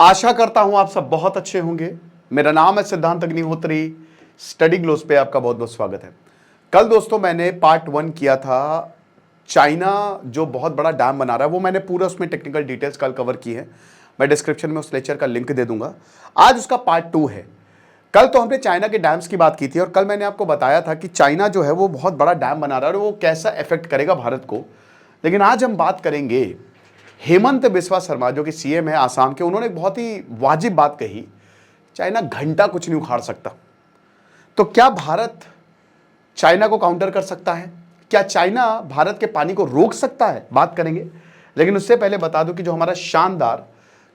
आशा करता हूं आप सब बहुत अच्छे होंगे। मेरा नाम है सिद्धांत अग्निहोत्री। स्टडी ग्लोस पे आपका बहुत बहुत स्वागत है। कल दोस्तों मैंने पार्ट 1 किया था। चाइना जो बहुत बड़ा डैम बना रहा है वो मैंने पूरा उसमें टेक्निकल डिटेल्स कल कवर की है। मैं डिस्क्रिप्शन में उस लेक्चर का लिंक दे दूंगा। आज उसका पार्ट 2 है। कल तो हमने चाइना के डैम्स की बात की थी और कल मैंने आपको बताया था कि चाइना जो है वो बहुत बड़ा डैम बना रहा है और वो कैसा इफेक्ट करेगा भारत को। लेकिन आज हम बात करेंगे हेमंत बिस्वा शर्मा जो कि सीएम है आसाम के। उन्होंने एक बहुत ही वाजिब बात कही, चाइना घंटा कुछ नहीं उखाड़ सकता। तो क्या भारत चाइना को काउंटर कर सकता है? क्या चाइना भारत के पानी को रोक सकता है? बात करेंगे। लेकिन उससे पहले बता दूं कि जो हमारा शानदार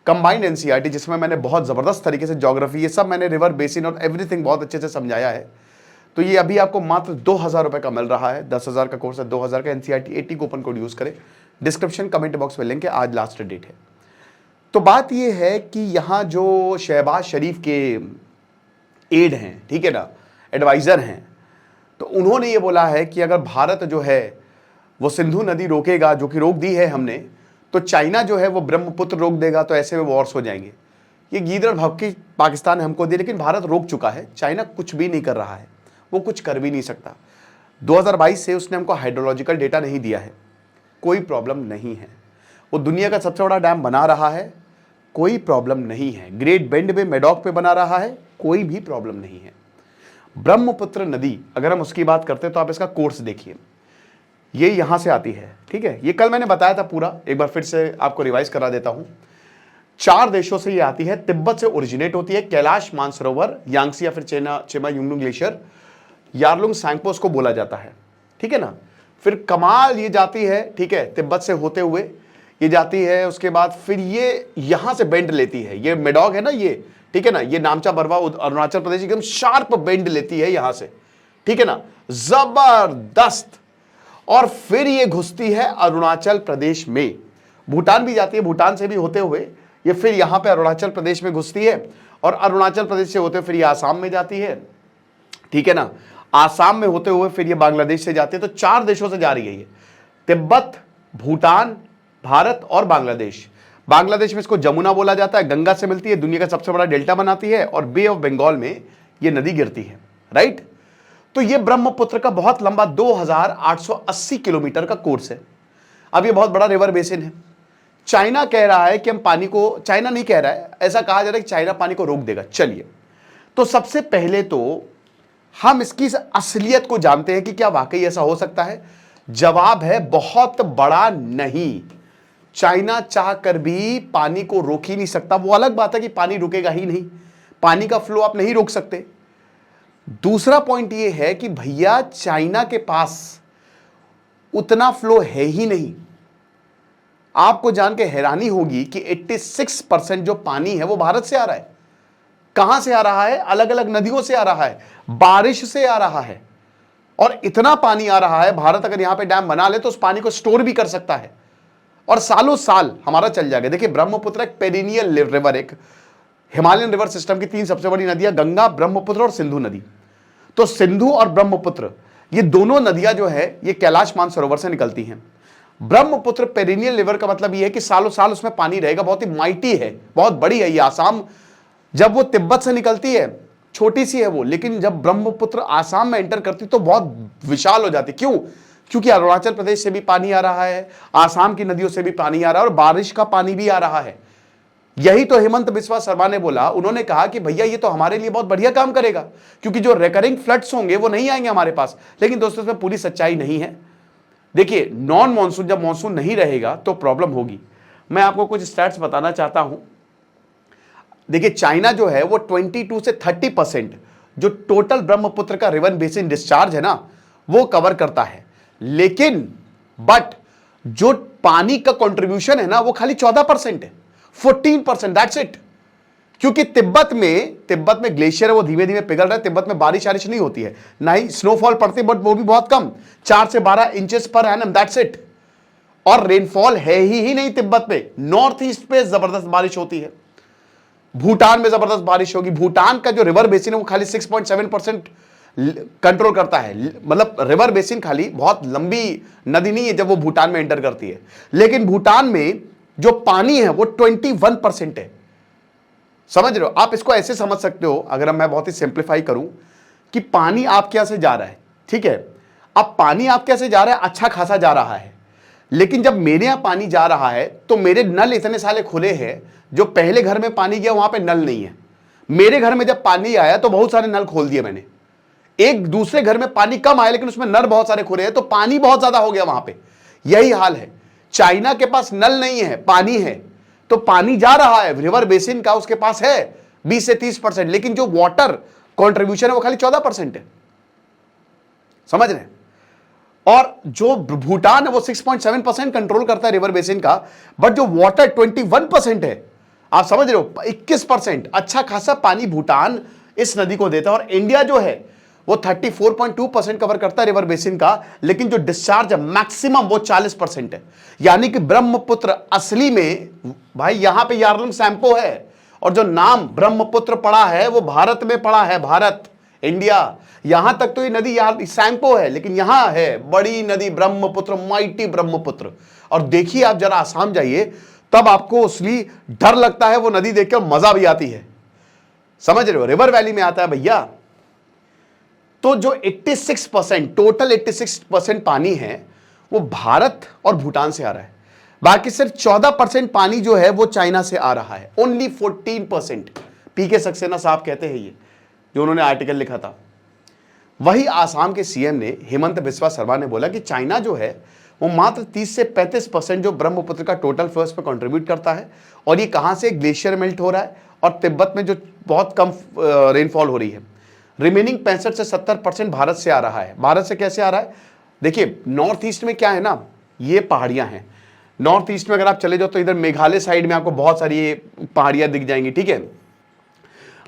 कंबाइंड एनसीईआरटी जिसमें मैंने बहुत जबरदस्त तरीके से ज्योग्राफी ये सब मैंने रिवर बेसिन और एवरीथिंग बहुत अच्छे से समझाया है, तो ये अभी आपको मात्र 2000 रुपए का मिल रहा है। 10,000 का कोर्स है, 2000 का एनसीईआरटी 80 कूपन कोड यूज करें। डिस्क्रिप्शन कमेंट बॉक्स में लिंक है। आज लास्ट डेट है। तो बात ये है कि यहां जो शहबाज शरीफ के एड हैं, ठीक है ना, एडवाइजर हैं, तो उन्होंने ये बोला है कि अगर भारत जो है वो सिंधु नदी रोकेगा, जो कि रोक दी है हमने, तो चाइना जो है वो ब्रह्मपुत्र रोक देगा, तो ऐसे में वॉर्स हो जाएंगे। ये गीदड़ भभकी पाकिस्तान ने हमको दी, लेकिन भारत रोक चुका है। चाइना कुछ भी नहीं कर रहा है, वो कुछ कर भी नहीं सकता। 2022 से उसने हमको हाइड्रोलॉजिकल डेटा नहीं दिया है, कोई प्रॉब्लम नहीं है। वो दुनिया का सबसे बड़ा डैम बना रहा है, कोई प्रॉब्लम नहीं है। ग्रेट बेंड में मेडॉक पे बना रहा है, कोई भी प्रॉब्लम नहीं है। ब्रह्मपुत्र नदी अगर हम उसकी बात करते हैं तो आप इसका कोर्स देखिए, ये यहां से आती है, ठीक है। ये कल मैंने बताया था पूरा, एक बार फिर से आपको रिवाइज करा देता हूं। 4 देशों से ये आती है। तिब्बत से ओरिजिनेट होती है, कैलाश मानसरोवर, यांगसी या फिर चेमा युंगलू ग्लेशियर, यारलुंग सैंगपो को बोला जाता है, ठीक है ना। फिर कमाल ये जाती है, ठीक है, तिब्बत से होते हुए ये जाती है। उसके बाद फिर ये यहां से बेंड लेती है, ये मेडॉक है ना ये, ठीक है ना, ये नामचा बरवा अरुणाचल प्रदेश एकदम शार्प बेंड लेती है यहां से, ठीक है ना, जबरदस्त। और फिर ये घुसती है अरुणाचल प्रदेश में, भूटान भी जाती है, भूटान से भी होते हुए ये फिर यहां पे अरुणाचल प्रदेश में घुसती है और अरुणाचल प्रदेश से होते हुए फिर ये आसाम में जाती है, ठीक है ना। आसाम में होते हुए फिर ये बांग्लादेश से जाती है। तो 4 देशों से जा रही है ये, तिब्बत, भूटान, भारत और बांग्लादेश। बांग्लादेश में इसको जमुना बोला जाता है, गंगा से मिलती है, दुनिया का सबसे बड़ा डेल्टा बनाती है और बे ऑफ बंगाल में ये नदी गिरती है, राइट। तो ये ब्रह्मपुत्र का बहुत लंबा 2880 किलोमीटर का कोर्स है। अब ये बहुत बड़ा रिवर बेसिन है। चाइना कह रहा है कि हम पानी को, चाइना नहीं कह रहा है, ऐसा कहा जा रहा है कि चाइना पानी को रोक देगा। चलिए, तो सबसे पहले तो हम इसकी असलियत को जानते हैं कि क्या वाकई ऐसा हो सकता है। जवाब है बहुत बड़ा नहीं। चाइना चाह कर भी पानी को रोक ही नहीं सकता। वो अलग बात है कि पानी रुकेगा ही नहीं, पानी का फ्लो आप नहीं रोक सकते। दूसरा पॉइंट ये है कि भैया चाइना के पास उतना फ्लो है ही नहीं। आपको जान के हैरानी होगी कि 86% जो पानी है वो भारत से आ रहा है। कहां से आ रहा है? अलग अलग नदियों से आ रहा है, बारिश से आ रहा है। और इतना पानी आ रहा है, भारत अगर यहां पे डैम बना ले तो उस पानी को स्टोर भी कर सकता है और सालों साल हमारा चल जाएगा। देखिए, ब्रह्मपुत्र एक पेरिनियल रिवर, एक हिमालयन रिवर सिस्टम की 3 सबसे बड़ी नदियां गंगा, ब्रह्मपुत्र और सिंधु नदी। तो सिंधु और ब्रह्मपुत्र ये दोनों नदियां जो है ये कैलाश मानसरोवर से निकलती हैं। ब्रह्मपुत्र पेरिनियल रिवर का मतलब ये है कि सालों साल उसमें पानी रहेगा, बहुत ही माइटी है, बहुत बड़ी है। ये आसाम, जब वो तिब्बत से निकलती है छोटी सी है वो, लेकिन जब ब्रह्मपुत्र आसाम में एंटर करती तो बहुत विशाल हो जाती। क्यों? क्योंकि अरुणाचल प्रदेश से भी पानी आ रहा है, आसाम की नदियों से भी पानी आ रहा है और बारिश का पानी भी आ रहा है। यही तो हेमंत बिस्वा शर्मा ने बोला। उन्होंने कहा कि भैया ये तो हमारे लिए बहुत बढ़िया काम करेगा, क्योंकि जो रिकरिंग फ्लड्स होंगे वो नहीं आएंगे हमारे पास। लेकिन दोस्तों, इसमें पूरी सच्चाई नहीं है। देखिए, नॉन मॉनसून, जब मॉनसून नहीं रहेगा तो प्रॉब्लम होगी। मैं आपको कुछ स्टैट्स बताना चाहता हूं। देखिए, चाइना जो है वो 22 से 30% जो टोटल ब्रह्मपुत्र का रिवर बेसिन डिस्चार्ज है ना वो कवर करता है। लेकिन बट जो पानी का कंट्रीब्यूशन है ना वो खाली 14% है, 14%, दैट्स इट। क्योंकि तिब्बत में ग्लेशियर है, वो धीमे धीमे पिघल रहा है। तिब्बत में बारिश नहीं होती है, ना ही स्नोफॉल पड़ती, बट वो भी बहुत कम, 4 से 12 inches per annum, that's it. और रेनफॉल है ही नहीं तिब्बत में। नॉर्थ ईस्ट पे जबरदस्त बारिश होती है, भूटान में जबरदस्त बारिश होगी। भूटान का जो रिवर बेसिन है वो खाली 6.7% कंट्रोल करता है। मतलब रिवर बेसिन खाली बहुत लंबी नदी नहीं है जब वो भूटान में एंटर करती है, लेकिन भूटान में जो पानी है वो 21% है। समझ रहे हो? आप इसको ऐसे समझ सकते हो, अगर मैं बहुत ही सिंप्लीफाई करूं, कि पानी आपके यहां से जा रहा है, ठीक है, अब पानी आपके यहां से जा रहा है, अच्छा खासा जा रहा है, लेकिन जब मेरे यहां पानी जा रहा है तो मेरे नल इतने सारे खुले हैं, जो पहले घर में पानी गया वहां पे नल नहीं है। मेरे घर में जब पानी आया तो बहुत सारे नल खोल दिए मैंने। एक दूसरे घर में पानी कम आया लेकिन उसमें नल बहुत सारे खुले हैं, तो पानी बहुत ज्यादा हो गया वहां पे। यही हाल है, चाइना के पास नल नहीं है, पानी है, तो पानी जा रहा है रिवर बेसिन का, उसके पास है 20 से 30%, लेकिन जो वाटर कंट्रीब्यूशन है वो खाली 14% है। समझ रहे हैं? और जो भूटान है वो 6.7% कंट्रोल करता है रिवर बेसिन का, बट जो वाटर 21% है। आप समझ रहे हो? 21%, अच्छा खासा पानी भूटान इस नदी को देता है। और इंडिया जो है वो 34.2% कवर करता है रिवर बेसिन का, लेकिन जो डिस्चार्ज है मैक्सिमम वो 40% है। यानी कि ब्रह्मपुत्र असली में भाई यहां पे यार्लम सैंपो है, और जो नाम ब्रह्मपुत्र पड़ा है वो भारत में पड़ा है, भारत, इंडिया। यहां तक तो ये नदी यार सैंपो है, लेकिन यहां है बड़ी नदी ब्रह्मपुत्र, माइटी ब्रह्मपुत्र। और देखिए आप जरा आसाम जाइए, तब आपको असली डर लगता है वो नदी देखकर, मजा भी आती है। समझ रहे हो? रिवर वैली में आता है भैया। तो जो 86%, टोटल 86% पानी है वो भारत और भूटान से आ रहा है। बाकी सिर्फ 14% पानी जो है वो चाइना से आ रहा है। ओनली 14%। पीके सक्सेना साहब कहते हैं ये, जो उन्होंने आर्टिकल लिखा था। वही आसाम के सीएम ने, हेमंत बिस्वा शर्मा ने बोला कि चाइना जो है वो मात्र 30 से 35% जो ब्रह्मपुत्र का टोटल फ्लोस पे कंट्रीब्यूट करता है। और ये कहां से? ग्लेशियर मेल्ट हो रहा है और तिब्बत में जो बहुत कम रेनफॉल हो रही है। रिमेनिंग 65 से 70% भारत से आ रहा है। भारत से कैसे आ रहा है? देखिए नॉर्थ ईस्ट में क्या है ना, ये पहाड़ियां हैं। नॉर्थ ईस्ट में अगर आप चले जाओ तो इधर मेघालय साइड में आपको बहुत सारी ये पहाड़ियां दिख जाएंगी, ठीक है।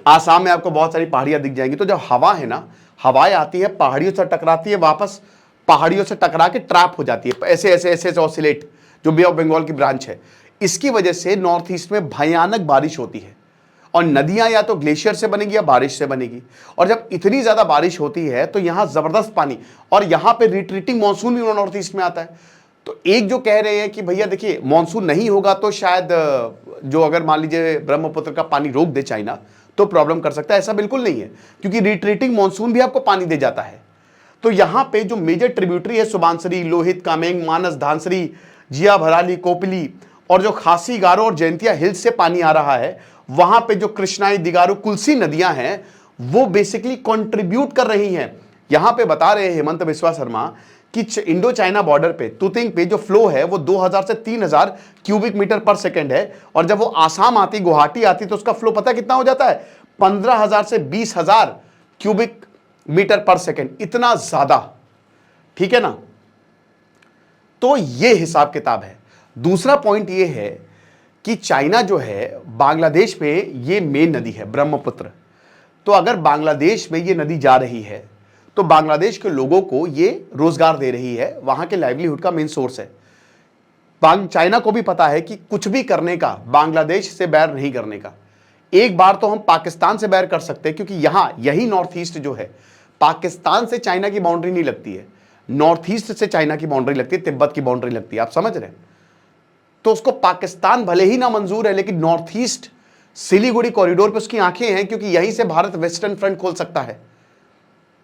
आसाम में आपको बहुत सारी पहाड़ियां दिख जाएंगी। तो जब हवा है ना, हवाएं आती है, पहाड़ियों से टकराती है, वापस पहाड़ियों से टकरा के ट्रैप हो जाती है, ऐसे ऐसे ऐसे ऑसिलेट, जो बे ऑफ बंगाल की ब्रांच है। इसकी वजह से नॉर्थ ईस्ट में भयानक बारिश होती है, और नदियां या तो ग्लेशियर से बनेगी या बारिश से बनेगी। और जब इतनी ज्यादा बारिश होती है तो यहां जबरदस्त पानी, और यहां पे रिट्रीटिंग मानसून भी नॉर्थ ईस्ट में आता है। तो एक जो कह रहे हैं कि भैया देखिए मानसून नहीं होगा तो शायद जो अगर मान लीजिए ब्रह्मपुत्र का पानी रोक दे चाइना तो प्रॉब्लम कर सकता है, ऐसा बिल्कुल नहीं है, क्योंकि रिट्रीटिंग मानसून भी आपको पानी दे जाता है। तो यहां पे जो मेजर ट्रिब्यूटरी है, सुबानसरी, लोहित, कामेंग, मानस, धानसरी, जिया भराली, कोपली, और जो खासी, गारो और जयंतिया हिल्स से पानी आ रहा है, वहां पे जो कृष्णाई, दिगारू, कुलसी नदियां हैं वो बेसिकली कंट्रीब्यूट कर रही हैं। यहां पे बता रहे हैं हेमंत बिस्वा शर्मा कि इंडो चाइना बॉर्डर पे तुतिंग पे जो फ्लो है वो 2000 से 3000 क्यूबिक मीटर पर सेकंड है, और जब वो आसाम आती, गुवाहाटी आती, तो उसका फ्लो पता कितना हो जाता है? 15,000 से 20,000 क्यूबिक मीटर पर सेकंड, इतना ज्यादा, ठीक है ना। तो ये हिसाब किताब है। दूसरा पॉइंट ये है कि चाइना जो है बांग्लादेश पे, ये मेन नदी है ब्रह्मपुत्र, तो अगर बांग्लादेश में ये नदी जा रही है तो बांग्लादेश के लोगों को ये रोजगार दे रही है, वहां के लाइवलीहुड का मेन सोर्स है। चाइना को भी पता है कि कुछ भी करने का, बांग्लादेश से बैर नहीं करने का। एक बार तो हम पाकिस्तान से बैर कर सकते हैं, क्योंकि यहां यही नॉर्थ ईस्ट जो है, पाकिस्तान से चाइना की बाउंड्री नहीं लगती है, नॉर्थ ईस्ट से चाइना की बाउंड्री लगती है, तिब्बत की बाउंड्री लगती है। आप समझ रहे हैं? तो उसको पाकिस्तान भले ही ना मंजूर है, लेकिन नॉर्थ ईस्ट सिलीगुड़ी कॉरिडोर पे उसकी आंखें हैं, क्योंकि यहीं से भारत वेस्टर्न फ्रंट खोल सकता है।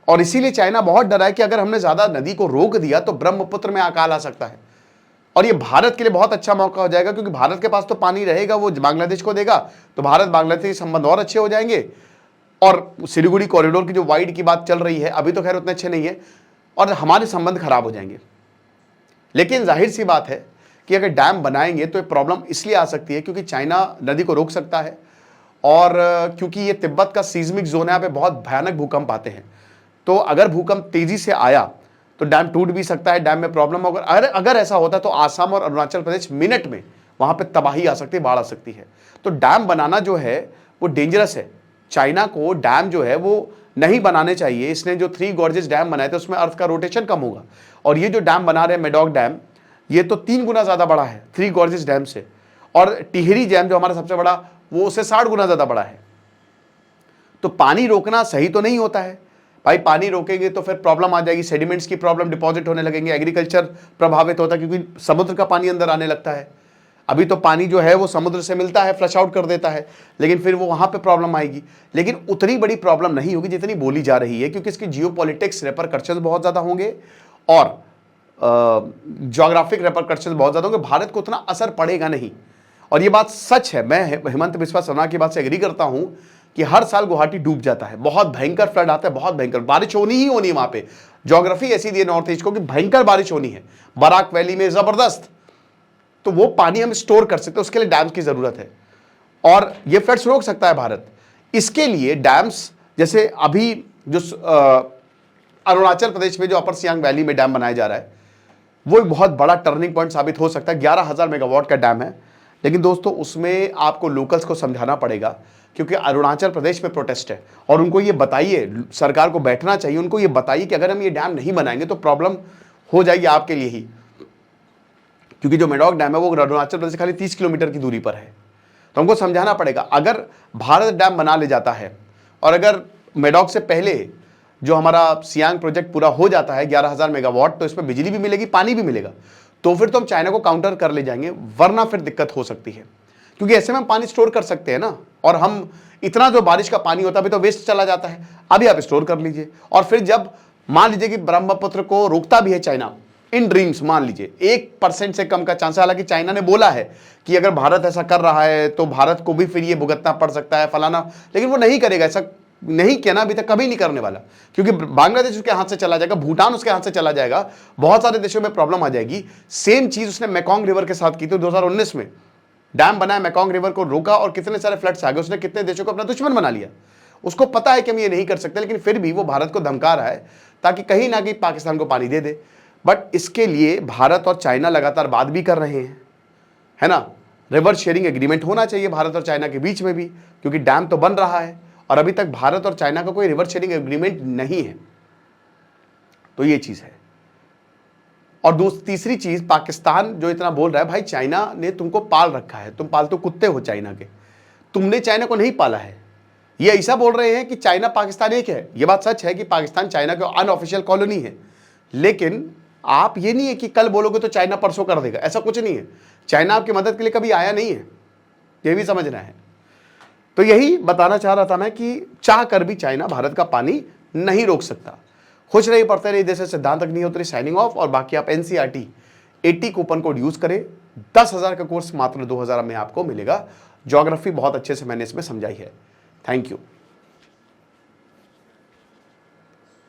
और इसीलिए चाइना बहुत डरा है कि अगर हमने ज्यादा नदी को रोक दिया तो ब्रह्मपुत्र में अकाल आ सकता है। और ये भारत के लिए बहुत अच्छा मौका हो जाएगा, क्योंकि भारत के पास तो पानी रहेगा, वो बांग्लादेश को देगा, तो भारत बांग्लादेश संबंध और अच्छे हो जाएंगे। और सिलीगुड़ी कॉरिडोर की जो वाइड की बात चल रही है, अभी तो खैर उतने अच्छे नहीं है, और हमारे संबंध खराब हो जाएंगे। लेकिन जाहिर सी बात है कि अगर डैम बनाएंगे तो प्रॉब्लम इसलिए आ सकती है क्योंकि चाइना नदी को रोक सकता है, और क्योंकि ये तिब्बत का सीज्मिक जोन है, यहाँ पे बहुत भयानक भूकंप आते हैं। तो अगर भूकंप तेजी से आया तो डैम टूट भी सकता है, डैम में प्रॉब्लम होगा। अगर ऐसा होता है तो आसाम और अरुणाचल प्रदेश मिनट में वहां पे तबाही आ सकती है, बाढ़ आ सकती है। तो डैम बनाना जो है वो डेंजरस है। चाइना को डैम जो है वो नहीं बनाने चाहिए। इसने जो 3 गॉर्जेस डैम बनाए थे उसमें अर्थ का रोटेशन कम होगा, और ये जो डैम बना रहे हैं मेडॉक डैम, ये तो 3 गुना ज्यादा बड़ा है 3 गॉर्जेस डैम से, और टिहरी डैम जो हमारा सबसे बड़ा, वो उससे 60 गुना ज्यादा बड़ा है। तो पानी रोकना सही तो नहीं होता है भाई, पानी रोकेंगे तो फिर प्रॉब्लम आ जाएगी, सेडिमेंट्स की प्रॉब्लम, डिपॉजिट होने लगेंगे, एग्रीकल्चर प्रभावित होता है क्योंकि समुद्र का पानी अंदर आने लगता है। अभी तो पानी जो है वो समुद्र से मिलता है, फ्लश आउट कर देता है, लेकिन फिर वो वहां पे प्रॉब्लम आएगी। लेकिन उतनी बड़ी प्रॉब्लम नहीं होगी जितनी बोली जा रही है, क्योंकि इसकी जियोपॉलिटिक्स रेपरकशंस बहुत ज्यादा होंगे और ज्योग्राफिक रेपरकशंस बहुत ज्यादा होंगे। भारत को उतना असर पड़ेगा नहीं। और ये बात सच है, मैं हेमंत बिस्वा शर्मा की बात से एग्री करता हूं कि हर साल गुवाहाटी डूब जाता है, बहुत भयंकर फ्लड आता है, बहुत भयंकर बारिश होनी ही होनी है वहां पे। ज्योग्राफी ऐसी दी है नॉर्थ ईस्ट को कि भयंकर बारिश होनी है, बराक वैली में जबरदस्त। तो वो पानी हम स्टोर कर सकते हैं, उसके लिए डैम्स की जरूरत है और ये फ्लड्स रोक सकता है भारत। इसके लिए डैम्स, जैसे अभी जो अरुणाचल प्रदेश में जो अपर सियांग वैली में डैम बनाया जा रहा है, वो एक बहुत बड़ा टर्निंग पॉइंट साबित हो सकता है। 11,000 मेगावाट का डैम है, लेकिन दोस्तों उसमें आपको लोकल्स को समझाना पड़ेगा, क्योंकि अरुणाचल प्रदेश में प्रोटेस्ट है और उनको ये बताइए, सरकार को बैठना चाहिए, उनको ये बताइए कि अगर हम ये डैम नहीं बनाएंगे तो प्रॉब्लम हो जाएगी आपके लिए ही। क्योंकि जो मेडॉक डैम है वो अरुणाचल प्रदेश से खाली 30 किलोमीटर की दूरी पर है। तो हमको समझाना पड़ेगा, अगर भारत डैम बना ले जाता है और अगर मेडॉक से पहले जो हमारा सियांग प्रोजेक्ट पूरा हो जाता है 11,000 मेगावाट, तो इसमें बिजली भी मिलेगी, पानी भी मिलेगा, तो फिर तो हम चाइना को काउंटर कर ले जाएंगे, वरना फिर दिक्कत हो सकती है। क्योंकि ऐसे में हम पानी स्टोर कर सकते हैं ना, और हम इतना जो बारिश का पानी होता है अभी तो वेस्ट चला जाता है, अभी आप स्टोर कर लीजिए। और फिर जब मान लीजिए कि ब्रह्मपुत्र को रोकता भी है चाइना इन ड्रीम्स, मान लीजिए 1% से कम का चांस है, हालांकि चाइना ने बोला है कि अगर भारत ऐसा कर रहा है तो भारत को भी फिर ये भुगतना पड़ सकता है फलाना, लेकिन वो नहीं करेगा, ऐसा नहीं किया ना अभी तक, कभी नहीं करने वाला। क्योंकि बांग्लादेश उसके हाथ से चला जाएगा, भूटान उसके हाथ से चला जाएगा, बहुत सारे देशों में प्रॉब्लम आ जाएगी। सेम चीज उसने मेकॉन्ग रिवर के साथ की थी 2019 में, डैम बनाया, मेकॉन्ग रिवर को रोका और कितने सारे फ्लड्स आ गए, उसने कितने देशों को अपना दुश्मन बना लिया। उसको पता है कि हम ये नहीं कर सकते, लेकिन फिर भी वो भारत को धमका रहा है ताकि कहीं ना कहीं पाकिस्तान को पानी दे दे। बट इसके लिए भारत और चाइना लगातार बात भी कर रहे हैं, है ना। रिवर शेयरिंग एग्रीमेंट होना चाहिए भारत और चाइना के बीच में भी, क्योंकि डैम तो बन रहा है और अभी तक भारत और चाइना का कोई रिवर शेयरिंग एग्रीमेंट नहीं है। तो ये चीज है। और तीसरी चीज, पाकिस्तान जो इतना बोल रहा है, भाई चाइना ने तुमको पाल रखा है, तुम पालतू कुत्ते हो चाइना के, तुमने चाइना को नहीं पाला है। ये ऐसा बोल रहे हैं कि चाइना पाकिस्तान एक है। ये बात सच है कि पाकिस्तान चाइना का अनऑफिशियल कॉलोनी है, लेकिन आप ये नहीं है कि कल बोलोगे तो चाइना परसों कर देगा, ऐसा कुछ नहीं है। चाइना आपकी मदद के लिए कभी आया नहीं है, ये भी समझना है। तो यही बताना चाह रहा था मैं कि चाह कर भी चाइना भारत का पानी नहीं रोक सकता। खुश रहिए, पढ़ते रहिए। जैसे सिद्धांत अग्निहोत्री साइनिंग ऑफ। और बाकी आप NCERT 80 कूपन कोड यूज करें, 10,000 का कोर्स मात्र 2,000 में आपको मिलेगा। ज्योग्राफी बहुत अच्छे से मैंने इसमें समझाई है। Thank you.